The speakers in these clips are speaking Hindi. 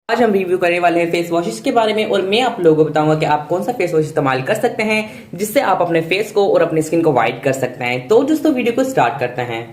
आज हम रिव्यू करने वाले हैं फेस वॉशेस के बारे में और मैं आप लोगों को बताऊंगा कि आप कौन सा फेस वॉश इस्तेमाल कर सकते हैं जिससे आप अपने फेस को और अपनी स्किन को वाइट कर सकते हैं। तो दोस्तों वीडियो को स्टार्ट करते हैं।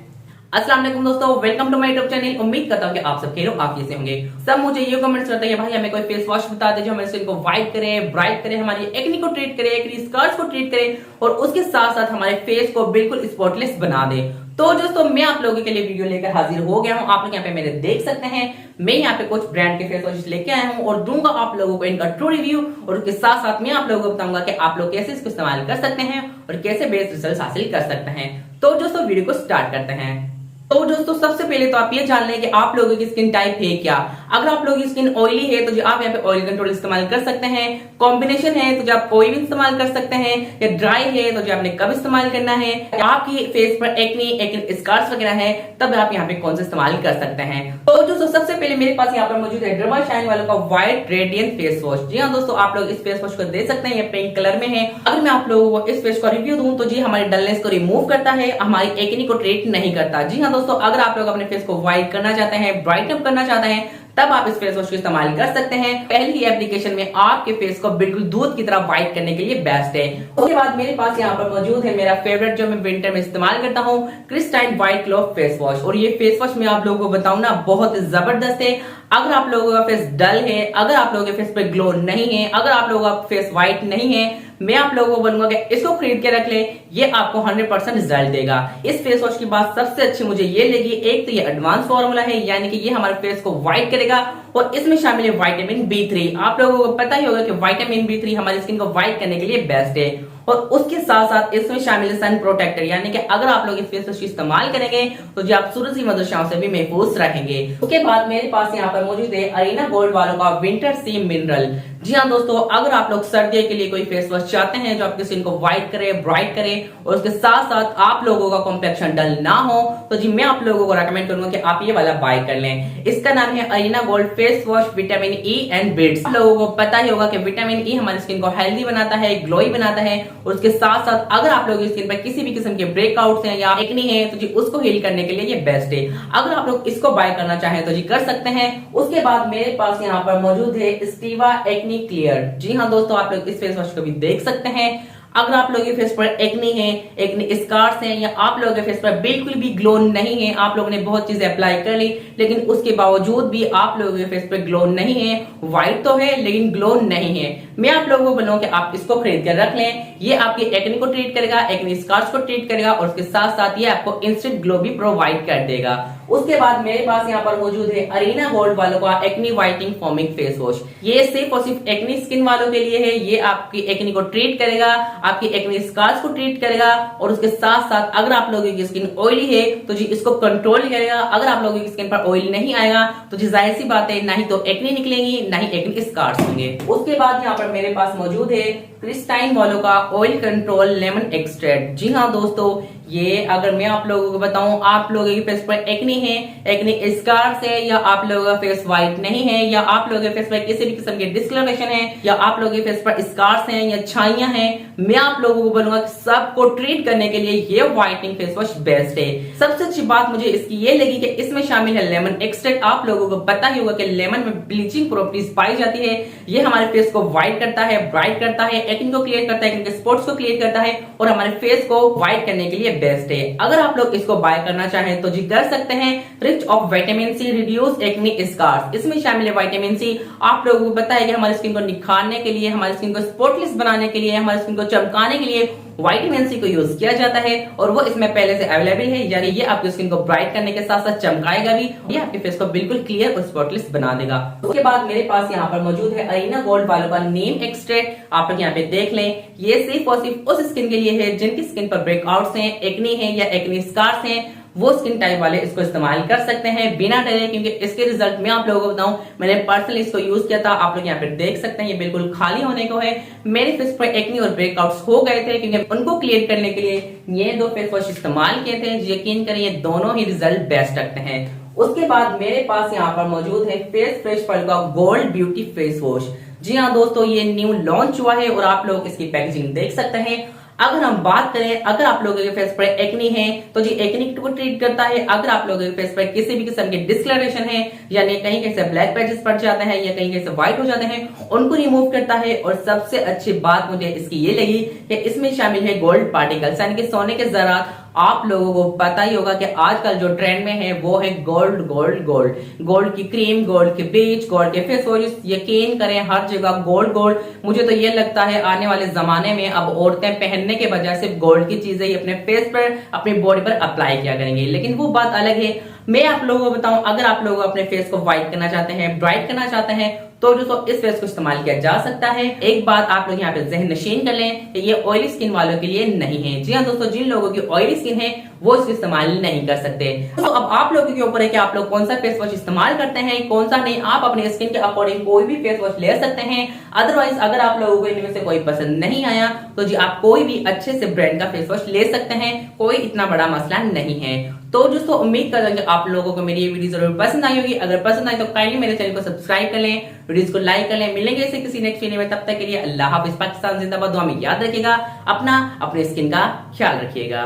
अस्सलाम वालेकुम दोस्तों, welcome to my YouTube channel. उम्मीद करता हूं कि आप सब खेलो आप कैसे होंगे। सब मुझे ये कमेंट्स करते हैं भाई हमें कोई फेस वॉश बता दे जो हमारे स्किन को वाइट करे, ब्राइट करे, हमारी एक्ने को ट्रीट करे, एक्ने स्कार्स को ट्रीट करे और उसके साथ साथ हमारे फेस को बिल्कुल स्पॉटलेस बना दे। तो दोस्तों मैं आप लोगों के लिए वीडियो लेकर हाजिर हो गया हूं। आप लोग यहाँ पे मेरे देख सकते हैं, मैं यहाँ पे कुछ ब्रांड के फेस वॉश लेके आया हूं और दूंगा आप लोगों को इनका ट्रू रिव्यू और उसके साथ साथ मैं आप लोगों को बताऊंगा कि आप लोग कैसे इसको इस्तेमाल कर सकते हैं और कैसे बेस्ट रिजल्ट हासिल कर सकते हैं। तो दोस्तों वीडियो को स्टार्ट करते हैं। तो दोस्तों सबसे पहले तो आप ये जान लें कि आप लोगों की स्किन टाइप है क्या। अगर आप लोगों की स्किन ऑयली है तो जो आप यहाँ पे ऑयल कंट्रोल इस्तेमाल कर सकते हैं। कॉम्बिनेशन है तो जो आप कोई भी इस्तेमाल कर सकते हैं। या ड्राई है तो जो आपने कब इस्तेमाल करना है। आपकी फेस पर एक्ने स्कार्स वगैरह है तब आप यहाँ पे कौन सा इस्तेमाल कर सकते हैं। तो दोस्तों सबसे पहले मेरे पास यहाँ पर मौजूद है डर्मा शाइन वालों का व्हाइट रेडियंट फेस वॉश। जी हाँ दोस्तों, आप लोग इस फेस वॉश को दे सकते हैं, ये पिंक कलर में है। अगर मैं आप लोगों को इस फेस का रिव्यू दूं तो जी हमारी डलनेस को रिमूव करता है, हमारी एक्ने को ट्रीट नहीं करता। जी हाँ दोस्तों, अगर आप लोग अपने फेस को व्हाइट करना चाहते हैं, ब्राइटन अप करना चाहते हैं तब आप इस फेस वॉश को इस्तेमाल कर सकते हैं। पहली ही एप्लीकेशन में आपके फेस को बिल्कुल दूध की तरह व्हाइट करने के लिए बेस्ट है। उसके बाद मेरे पास यहाँ पर मौजूद है मेरा फेवरेट जो मैं विंटर में इस्तेमाल करता हूँ, Christine white glow face wash. और ये फेस वॉश मैं आप लोगों को बताऊं ना बहुत जबरदस्त है। अगर आप लोगों का फेस डल है, अगर आप लोगों के फेस पे ग्लो नहीं है, अगर आप लोगों का फेस व्हाइट नहीं है, मैं आप लोगों को बनूंगा कि इसको खरीद के रख ले, ये आपको 100% रिजल्ट देगा। इस फेस वॉश की बात सबसे अच्छी मुझे ये लगी, एक तो ये एडवांस फॉर्मूला है यानी कि ये हमारे फेस को व्हाइट करेगा और इसमें शामिल है विटामिन B3। आप लोगों को पता ही होगा कि विटामिन B3 हमारी स्किन को व्हाइट करने के लिए बेस्ट है। और उसके साथ साथ इसमें शामिल है सन प्रोटेक्टर यानी कि अगर आप लोग इस फेस वॉश इस्तेमाल करेंगे तो जो आप सूरज की मदद से भी महफूज रहेंगे। उसके बाद मेरे पास यहाँ पर मौजूद है अरीना गोल्ड वालों का विंटर सी मिनरल। जी हाँ दोस्तों, अगर आप लोग सर्दियों के लिए कोई फेस वॉश चाहते हैं जो आपकी स्किन को व्हाइट करे, ब्राइट करे और उसके साथ साथ आप लोगों का कॉम्प्लेक्शन डल ना हो तो जी मैं आप लोगों को रेकमेंड करूंगा कि आप ये वाला बाय कर लें। इसका नाम है Arena gold face wash vitamin E and bits. आप लोगों को पता ही होगा कि विटामिन ई हमारी स्किन को हेल्दी बनाता है, ग्लोई बनाता है और उसके साथ साथ अगर आप लोगों की स्किन पर किसी भी किस्म के ब्रेकआउट्स हैं या एक्ने है तो जी उसको हील करने के लिए ये बेस्ट है। अगर आप लोग इसको बाय करना चाहें तो जी कर सकते हैं। उसके बाद मेरे पास यहाँ पर मौजूद है स्टीवा एक्ने क्लियर। जी हाँ दोस्तों, आप लोग इस फेस वॉश को भी देख सकते हैं। अगर आप लोगों के फेस पर एक्ने है, एक्ने स्कार्स हैं या आप लोगों के फेस पर बिल्कुल भी ग्लो नहीं है, आप लोगों ने बहुत चीजें अप्लाई कर ली लेकिन उसके बावजूद भी आप लोगों के फेस पर ग्लो नहीं है, व्हाइट तो है लेकिन ग्लो नहीं है, मैं आप लोगों को बोलूंगा कि आप इसको खरीद कर रख लें। ये आपकी एक्ने को ट्रीट करेगा, एक्ने स्कार्स को ट्रीट करेगा और उसके साथ साथ ये आपको इंस्टेंट ग्लो भी प्रोवाइड कर देगा। उसके बाद मेरे पास यहाँ पर मौजूद है अरीना गोल्ड वालों का acne whitening foaming face wash. ये सिर्फ और सिर्फ एक्ने स्किन वालों के लिए है। ये आपकी एक्ने को ट्रीट करेगा, आपकी एक्ने स्कार्स को ट्रीट करेगा और उसके साथ साथ अगर आप लोगों की स्किन ऑयली है तो जी इसको कंट्रोल करेगा। अगर आप लोगों की स्किन पर ऑयल नहीं आएगा तो जी जाहिर सी बात है ना ही तो एक्ने निकलेंगी ना ही एक्ने स्कार्स होंगे। उसके बाद यहाँ पर मेरे पास मौजूद है क्रिस्टाइन वालों का ऑयल कंट्रोल लेमन एक्सट्रैक्ट। जी हाँ दोस्तों, ये अगर मैं आप लोगों को बताऊं आप लोगों के फेस पर एक्ने है, एक्ने स्कार्स है या आप लोगों का फेस व्हाइट नहीं है या आप लोगों के फेस पर किसी भी किस्म के डिस्कलरेशन है या आप लोगों के फेस पर स्कार्स हैं या छाइयां हैं, मैं आप लोगों को बोलूंगा सबको ट्रीट करने के लिए ये व्हाइटनिंग फेस वॉश बेस्ट है। सबसे अच्छी बात मुझे इसकी ये लगी कि इसमें शामिल है लेमन एक्सट्रैक्ट। आप लोगों को पता ही होगा कि लेमन में ब्लीचिंग प्रॉपर्टीज पाई जाती है। ये हमारे फेस को व्हाइट करता है, ब्राइट करता है, एक्ने को क्लियर करता है, एक्ने के स्पॉट्स को क्लियर करता है और हमारे फेस को व्हाइट करने के लिए बेस्ट है। अगर आप लोग इसको बाय करना चाहें तो जी कर सकते हैं। Rich of vitamin C reduce acne scars, इसमें शामिल है विटामिन सी। आप लोगों को पता है कि हमारी स्किन को निखारने के लिए, हमारी स्किन को स्पॉटलेस बनाने के लिए, हमारी स्किन को चमकाने के लिए विटामिन सी को यूज किया जाता है और वो इसमें पहले से अवेलेबल है यानी ये आपकी स्किन को ब्राइट करने के साथ साथ चमकाएगा भी, ये आपके फेस को बिल्कुल क्लियर और स्पॉटलेस बना देगा। उसके बाद मेरे पास यहाँ पर मौजूद है अरीना गोल्ड वालों का नीम एक्सट्रैक्ट। आप लोग यहाँ पे देख लें, ये सिर्फ और सिर्फ उस स्किन के लिए है जिनकी स्किन पर ब्रेकआउट्स हैं, एक्ने हैं या एक्ने स्कार्स हैं, वो स्किन टाइप वाले इसको इस्तेमाल कर सकते हैं बिना डरे, क्योंकि इसके रिजल्ट मैं आप लोगों को बताऊं, मैंने पर्सनली इसको यूज किया था। आप लोग यहाँ पे देख सकते हैं ये बिल्कुल खाली होने को है। मेरे फेस पर एक्ने और ब्रेकआउट्स हो गए थे क्योंकि उनको क्लियर करने के लिए ये दो फेस वॉश इस्तेमाल किए थे। यकीन करिए दोनों ही रिजल्ट बेस्ट रखते हैं। उसके बाद मेरे पास यहाँ पर मौजूद है फेस फ्रेश वालों का गोल्ड ब्यूटी फेस वॉश। जी हाँ दोस्तों, ये न्यू लॉन्च हुआ है और आप लोग इसकी पैकेजिंग देख सकते हैं। अगर हम बात करें, अगर आप लोगों के फेस पर एक्नी है तो जी एक्नी को ट्रीट करता है। अगर आप लोगों के फेस पर किसी भी किस्म की डिस्कलरेशन है, यानी कहीं कहीं से ब्लैक पैचेस पड़ जाते हैं या कहीं कहीं से व्हाइट हो जाते हैं, उनको रिमूव करता है। और सबसे अच्छी बात मुझे इसकी ये लगी कि इसमें शामिल है गोल्ड पार्टिकल्स, यानी कि सोने के ज़रात। आप लोगों को पता ही होगा कि आजकल जो ट्रेंड में है वो है गोल्ड गोल्ड गोल्ड। गोल्ड की क्रीम, गोल्ड के ब्लीच, गोल्ड के फेस वॉश, यकीन करें हर जगह गोल्ड गोल्ड। मुझे तो ये लगता है आने वाले जमाने में अब औरतें पहनने के बजाय सिर्फ गोल्ड की चीजें ही अपने फेस पर, अपनी बॉडी पर अप्लाई किया करेंगे। लेकिन वो बात अलग है। मैं आप लोगों को बताऊं, अगर आप लोग अपने फेस को व्हाइट करना चाहते हैं, ब्राइट करना चाहते हैं, तो दोस्तों इस फेस को इस्तेमाल किया जा सकता है। एक बात आप लोग यहाँ पे जहन नशीन कर लें कि ये ऑयली स्किन वालों के लिए नहीं है। जी हाँ दोस्तों, जिन लोगों की ऑयली स्किन है वो इसको इस्तेमाल नहीं कर सकते। तो अब आप लोगों के ऊपर है कि आप लोग कौन सा फेस वॉश इस्तेमाल करते हैं, कौन सा नहीं। आप अपने स्किन के अकॉर्डिंग कोई भी फेस वॉश ले सकते हैं। अदरवाइज अगर आप लोगों को इनमें से कोई पसंद नहीं आया तो जी आप कोई भी अच्छे से ब्रांड का फेस वॉश ले सकते हैं, कोई इतना बड़ा मसला नहीं है। तो दोस्तों उम्मीद करता हूं कि आप लोगों को मेरी ये वीडियो जरूर पसंद आई होगी। अगर पसंद आई तो काइंडली मेरे चैनल को सब्सक्राइब कर लें, वीडियोस को लाइक कर लें। मिलेंगे इसे किसी नेक्स्ट वीडियो में, तब तक के लिए अल्लाह हाफिज। पाकिस्तान जिंदाबाद। दुआ में याद रखिएगा, अपना अपने स्किन का ख्याल रखिएगा।